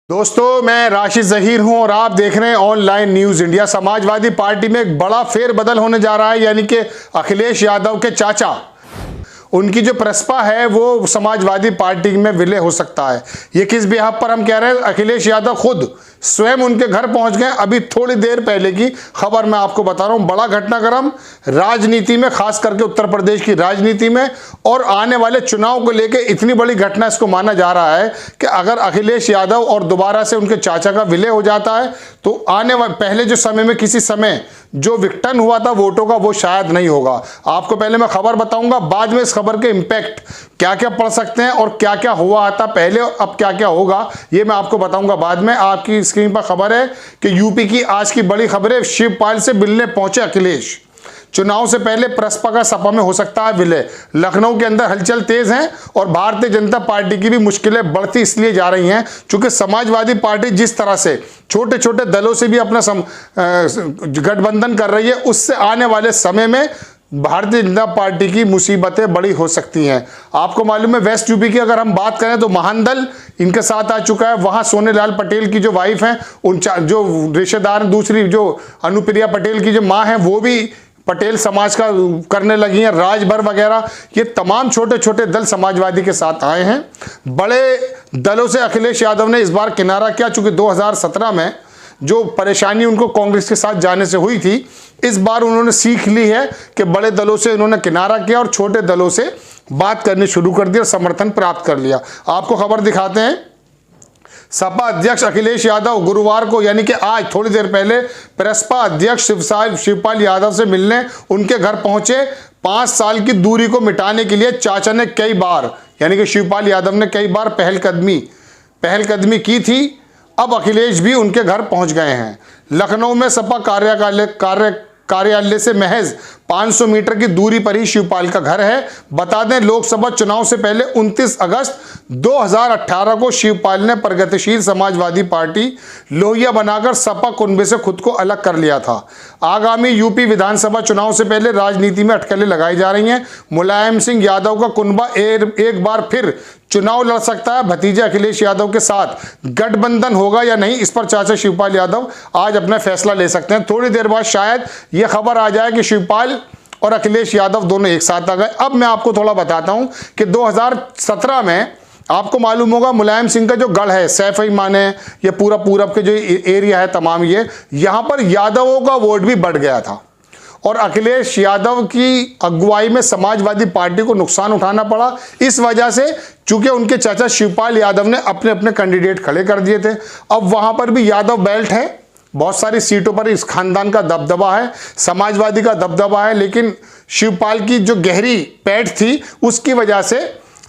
दोस्तों, मैं राशिद जहीर हूं और आप देख रहे हैं online news India. Samajwadi party में एक बड़ा फेरबदल होने जा रहा है, यानी कि अखिलेश यादव के चाचा, उनकी जो प्रस्पा है वो समाजवादी पार्टी में विलय हो सकता है। ये किस बिहाफ पर हम कह रहे हैं? अखिलेश यादव खुद स्वयं उनके घर पहुंच गए। अभी थोड़ी देर पहले की खबर मैं आपको बता रहा हूं। बड़ा घटनाक्रम राजनीति में, खास करके उत्तर प्रदेश की राजनीति में और आने वाले चुनाव को लेकर इतनी बड़ी घटना इसको माना जा रहा है कि अगर अखिलेश यादव और दोबारा से उनके चाचा का विलय हो जाता है तो आने वाले पहले जो समय में किसी समय जो विघटन हुआ था वोटों का, वो शायद नहीं होगा। आपको पहले मैं खबर बताऊंगा, बाद में इस खबर के इंपैक्ट क्या क्या पड़ सकते हैं और क्या क्या हुआ था पहले, अब क्या क्या होगा ये मैं आपको बताऊंगा बाद में। आपकी स्क्रीन पर खबर है कि यूपी की आज की बड़ी खबर है, शिवपाल से मिलने पहुंचे अखिलेश। चुनाव से पहले प्रस्पा का सपा में हो सकता है विलय। लखनऊ के अंदर हलचल तेज है और भारतीय जनता पार्टी की भी मुश्किलें बढ़ती इसलिए जा रही हैं क्योंकि समाजवादी पार्टी जिस तरह से छोटे छोटे दलों से भी अपना गठबंधन कर रही है, उससे आने वाले समय में भारतीय जनता पार्टी की मुसीबतें बड़ी हो सकती हैं। आपको मालूम है, वेस्ट यूपी की अगर हम बात करें तो महानदल इनके साथ आ चुका है। वहां सोनेलाल पटेल की जो वाइफ हैं, उन जो रिश्तेदार, दूसरी जो अनुप्रिया पटेल की जो मां है, वो भी पटेल समाज का करने लगी हैं। राजभर वगैरह ये तमाम छोटे छोटे दल समाजवादी के साथ आए हैं। बड़े दलों से अखिलेश यादव ने इस बार किनारा किया, चूंकि 2017 में जो परेशानी उनको कांग्रेस के साथ जाने से हुई थी, इस बार उन्होंने सीख ली है कि बड़े दलों से उन्होंने किनारा किया और छोटे दलों से बात करनी शुरू कर दी और समर्थन प्राप्त कर लिया। आपको खबर दिखाते हैं। सपा अध्यक्ष अखिलेश यादव गुरुवार को, यानी कि आज थोड़ी देर पहले, प्रस्पा अध्यक्ष शिवपाल यादव से मिलने उनके घर पहुंचे। 5 साल की दूरी को मिटाने के लिए चाचा ने कई बार, यानी कि शिवपाल यादव ने कई बार पहलकदमी की थी। अब अखिलेश भी उनके घर पहुंच गए हैं। लखनऊ में सपा कार्यालय से महज 500 मीटर की दूरी पर ही शिवपाल का घर है। बता दें, लोकसभा चुनाव से पहले 29 अगस्त 2018 को शिवपाल ने प्रगतिशील समाजवादी पार्टी लोहिया बनाकर सपा कुनबे से खुद को अलग कर लिया था। आगामी यूपी विधानसभा चुनाव से पहले राजनीति में अटकलें लगाई जा रही हैं। मुलायम सिंह यादव का कुनबा एक बार फिर चुनाव लड़ सकता है। भतीजे अखिलेश यादव के साथ गठबंधन होगा या नहीं, इस पर चाचा शिवपाल यादव आज अपना फैसला ले सकते हैं। थोड़ी देर बाद शायद यह खबर आ जाए कि शिवपाल और अखिलेश यादव दोनों एक साथ आ गए। अब मैं आपको थोड़ा बताता हूं कि 2017 में आपको मालूम होगा, मुलायम सिंह का जो गढ़ है, सैफई माने, ये पूरा पूरब के जो एरिया है तमाम, ये यहां पर यादवों का वोट भी बढ़ गया था और अखिलेश यादव की अगुवाई में समाजवादी पार्टी को नुकसान उठाना पड़ा। इस वजह से चूंकि उनके चाचा शिवपाल यादव ने अपने अपने कैंडिडेट खड़े कर दिए थे। अब वहां पर भी यादव बेल्ट है, बहुत सारी सीटों पर इस खानदान का दबदबा है, समाजवादी का दबदबा है, लेकिन शिवपाल की जो गहरी पैठ थी उसकी वजह से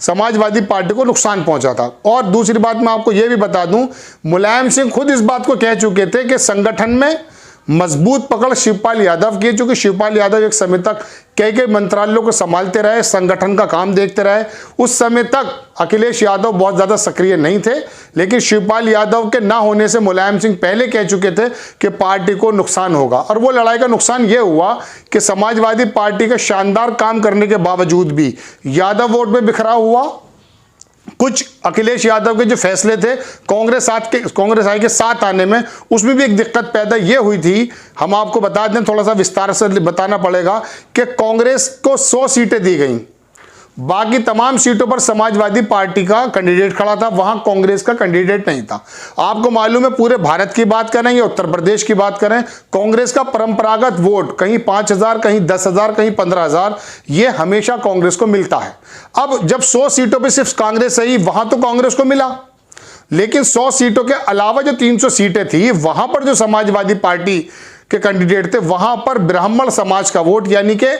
समाजवादी पार्टी को नुकसान पहुंचा था। और दूसरी बात मैं आपको यह भी बता दूं, मुलायम सिंह खुद इस बात को कह चुके थे कि संगठन में मजबूत पकड़ शिवपाल यादव की, चूंकि शिवपाल यादव एक समय तक कई मंत्रालयों को संभालते रहे, संगठन का काम देखते रहे। उस समय तक अखिलेश यादव बहुत ज्यादा सक्रिय नहीं थे, लेकिन शिवपाल यादव के ना होने से मुलायम सिंह पहले कह चुके थे कि पार्टी को नुकसान होगा। और वो लड़ाई का नुकसान यह हुआ कि समाजवादी पार्टी के शानदार काम करने के बावजूद भी यादव वोट में बिखराव हुआ। कुछ अखिलेश यादव के जो फैसले थे कांग्रेस आई के साथ आने में, उसमें भी एक दिक्कत पैदा ये हुई थी। हम आपको बता दें, थोड़ा सा विस्तार से बताना पड़ेगा कि कांग्रेस को 100 सीटें दी गई, बाकी तमाम सीटों पर समाजवादी पार्टी का कैंडिडेट खड़ा था, वहां कांग्रेस का कैंडिडेट नहीं था। आपको मालूम है, पूरे भारत की बात करें या उत्तर प्रदेश की बात करें, कांग्रेस का परंपरागत वोट कहीं 5,000, कहीं 10,000, कहीं 15,000, ये हमेशा कांग्रेस को मिलता है। अब जब 100 सीटों पर सिर्फ कांग्रेस आई, वहां तो कांग्रेस को मिला, लेकिन 100 सीटों के अलावा जो 300 सीटें थी, वहां पर जो समाजवादी पार्टी के कैंडिडेट थे, वहां पर ब्राह्मण समाज का वोट, यानी कि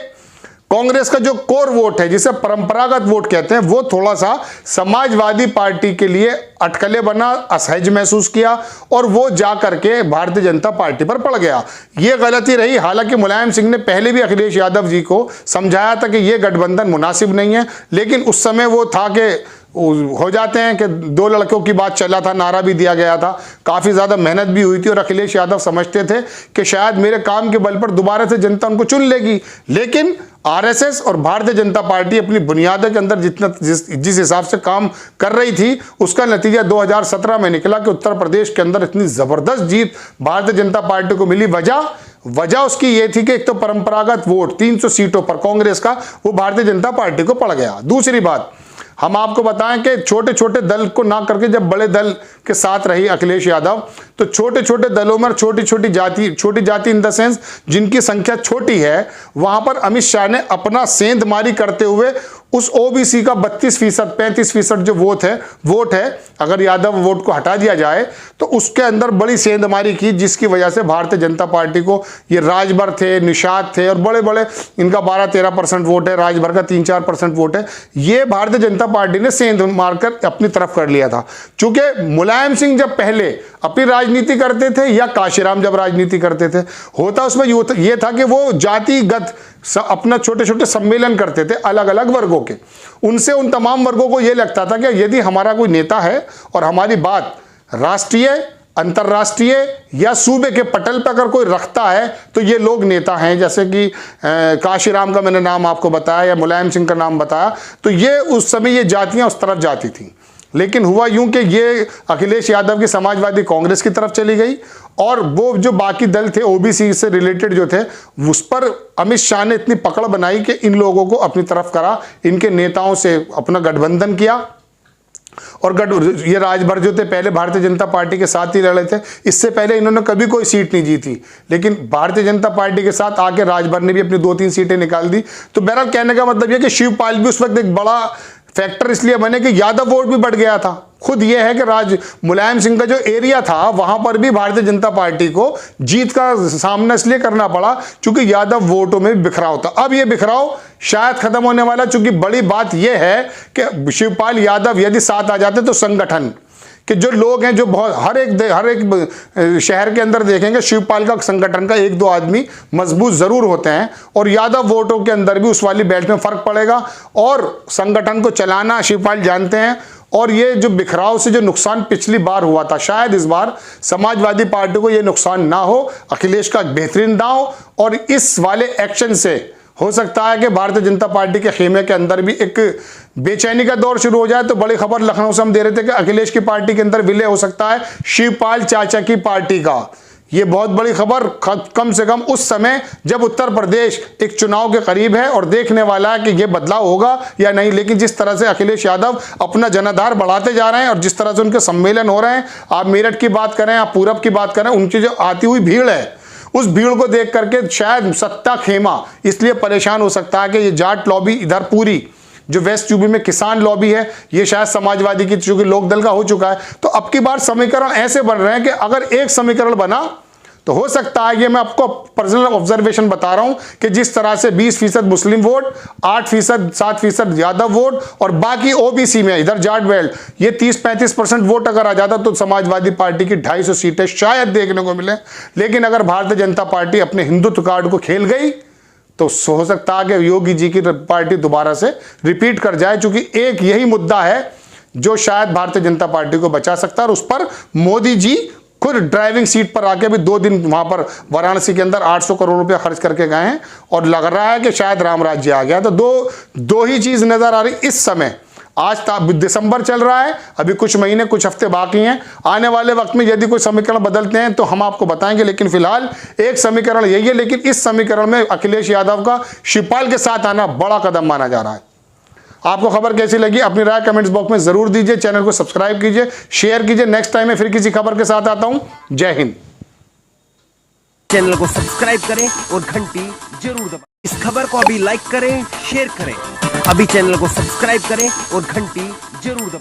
कांग्रेस का जो कोर वोट है, जिसे परंपरागत वोट कहते हैं, वो थोड़ा सा समाजवादी पार्टी के लिए अटकले बना, असहज महसूस किया और वो जा करके भारतीय जनता पार्टी पर पड़ गया। ये गलती रही। हालांकि मुलायम सिंह ने पहले भी अखिलेश यादव जी को समझाया था कि ये गठबंधन मुनासिब नहीं है, लेकिन उस समय वो था कि हो जाते हैं कि 2 लड़कों की बात चला था, नारा भी दिया गया था, काफ़ी ज़्यादा मेहनत भी हुई थी और अखिलेश यादव समझते थे कि शायद मेरे काम के बल पर दोबारा से जनता उनको चुन लेगी। लेकिन आरएसएस और भारतीय जनता पार्टी अपनी बुनियादों के अंदर जिस हिसाब से काम कर रही थी, उसका नतीजा 2017 में निकला कि उत्तर प्रदेश के अंदर इतनी ज़बरदस्त जीत भारतीय जनता पार्टी को मिली। वजह उसकी ये थी कि एक तो परंपरागत वोट 300 सीटों पर कांग्रेस का वो भारतीय जनता पार्टी को पड़ गया। दूसरी बात, हम आपको बताएं कि छोटे छोटे दल को ना करके जब बड़े दल के साथ रही अखिलेश यादव, तो छोटे छोटे दलों में छोटी जाति इन द सेंस जिनकी संख्या छोटी है, वहां पर अमित शाह ने अपना सेंधमारी करते हुए उस ओबीसी का 32%, 35% जो वोट है, अगर यादव वोट को हटा दिया जाए तो उसके अंदर बड़ी सेंधमारी की, जिसकी वजह से भारतीय जनता पार्टी को ये राजभर थे, निषाद थे और बड़े बड़े इनका 12-13% वोट है, राजभर का 3-4% वोट है, ये भारतीय जनता पार्टी ने सेंध मारकर अपनी तरफ कर लिया था। चूंकि मुलायम सिंह जब पहले अपनी राजनीति करते थे या काशीराम जब राजनीति करते थे, होता उसमें ये था कि वो जातिगत अपना छोटे छोटे सम्मेलन करते थे अलग अलग वर्गों के। उनसे उन तमाम वर्गों को यह लगता था कि यदि हमारा कोई नेता है और हमारी बात राष्ट्रीय, अंतर्राष्ट्रीय या सूबे के पटल पर अगर कोई रखता है तो ये लोग नेता हैं। जैसे कि काशीराम का मैंने नाम आपको बताया या मुलायम सिंह का नाम बताया, तो ये उस समय ये जातियां उस तरफ जाती थी। लेकिन हुआ यूं कि ये अखिलेश यादव की समाजवादी कांग्रेस की तरफ चली गई और वो जो बाकी दल थे ओबीसी से रिलेटेड जो थे, उस पर अमित शाह ने इतनी पकड़ बनाई कि इन लोगों को अपनी तरफ करा, इनके नेताओं से अपना गठबंधन किया। और ये राजभर जो थे पहले भारतीय जनता पार्टी के साथ ही रहे थे, इससे पहले इन्होंने कभी कोई सीट नहीं जीती, लेकिन भारतीय जनता पार्टी के साथ आके राजभर ने भी अपनी 2-3 सीटें निकाल दी। तो बहरहाल कहने का मतलब यह कि शिवपाल भी उस वक्त एक बड़ा फैक्टर इसलिए बने कि यादव वोट भी बढ़ गया था। खुद यह है कि मुलायम सिंह का जो एरिया था वहां पर भी भारतीय जनता पार्टी को जीत का सामना इसलिए करना पड़ा क्योंकि यादव वोटों में बिखराव था। अब यह बिखराव शायद खत्म होने वाला, क्योंकि बड़ी बात यह है कि शिवपाल यादव यदि साथ आ जाते तो संगठन कि जो लोग हैं, जो बहुत हर एक शहर के अंदर देखेंगे शिवपाल का संगठन का 1-2 आदमी मजबूत जरूर होते हैं और यादव वोटों के अंदर भी उस वाली बेल्ट में फर्क पड़ेगा और संगठन को चलाना शिवपाल जानते हैं। और ये जो बिखराव से जो नुकसान पिछली बार हुआ था, शायद इस बार समाजवादी पार्टी को ये नुकसान ना हो। अखिलेश का बेहतरीन दांव और इस वाले एक्शन से हो सकता है कि भारतीय जनता पार्टी के खेमे के अंदर भी एक बेचैनी का दौर शुरू हो जाए। तो बड़ी खबर लखनऊ से हम दे रहे थे कि अखिलेश की पार्टी के अंदर विलय हो सकता है शिवपाल चाचा की पार्टी का। ये बहुत बड़ी खबर, कम से कम उस समय जब उत्तर प्रदेश एक चुनाव के करीब है और देखने वाला है कि ये बदलाव होगा या नहीं। लेकिन जिस तरह से अखिलेश यादव अपना जनाधार बढ़ाते जा रहे हैं और जिस तरह से उनके सम्मेलन हो रहे हैं, आप मेरठ की बात करें, आप पूरब की बात करें, उनकी जो आती हुई भीड़ है, उस भीड़ को देख करके शायद सत्ता खेमा इसलिए परेशान हो सकता है कि ये जाट लॉबी इधर पूरी जो वेस्ट यूपी में किसान लॉबी है, ये शायद समाजवादी की, चूंकि लोकदल का हो चुका है, तो अब की बार समीकरण ऐसे बन रहे हैं कि अगर एक समीकरण बना तो हो सकता है, ये मैं आपको पर्सनल ऑब्जर्वेशन बता रहा हूं कि जिस तरह से 20% मुस्लिम वोट, 8%, 7% यादव वोट और बाकी ओबीसी में इधर जाट बेल्ट ये 30-35% वोट अगर आ जाता तो समाजवादी पार्टी की 250 सीटें शायद देखने को मिले। लेकिन अगर भारतीय जनता पार्टी अपने हिंदुत्व कार्ड को खेल गई तो हो सकता है कि योगी जी की पार्टी दोबारा से रिपीट कर जाए, क्योंकि एक यही मुद्दा है जो शायद भारतीय जनता पार्टी को बचा सकता है और उस पर मोदी जी खुद ड्राइविंग सीट पर आके भी 2 दिन वहां पर वाराणसी के अंदर 800 करोड़ रुपया खर्च करके गए हैं और लग रहा है कि शायद राम राज्य आ गया। तो दो ही चीज नजर आ रही इस समय। आज दिसंबर चल रहा है, अभी कुछ महीने, कुछ हफ्ते बाकी हैं। आने वाले वक्त में यदि कोई समीकरण बदलते हैं तो हम आपको बताएंगे, लेकिन फिलहाल एक समीकरण यही है। लेकिन इस समीकरण में अखिलेश यादव का शिवपाल के साथ आना बड़ा कदम माना जा रहा है। आपको खबर कैसी लगी अपनी राय कमेंट्स बॉक्स में जरूर दीजिए। चैनल को सब्सक्राइब कीजिए, शेयर कीजिए। नेक्स्ट टाइम में फिर किसी खबर के साथ आता हूं। जय हिंद। चैनल को सब्सक्राइब करें और घंटी जरूर दबाएं। इस खबर को अभी लाइक करें, शेयर करें। अभी चैनल को सब्सक्राइब करें और घंटी जरूर दबाएं।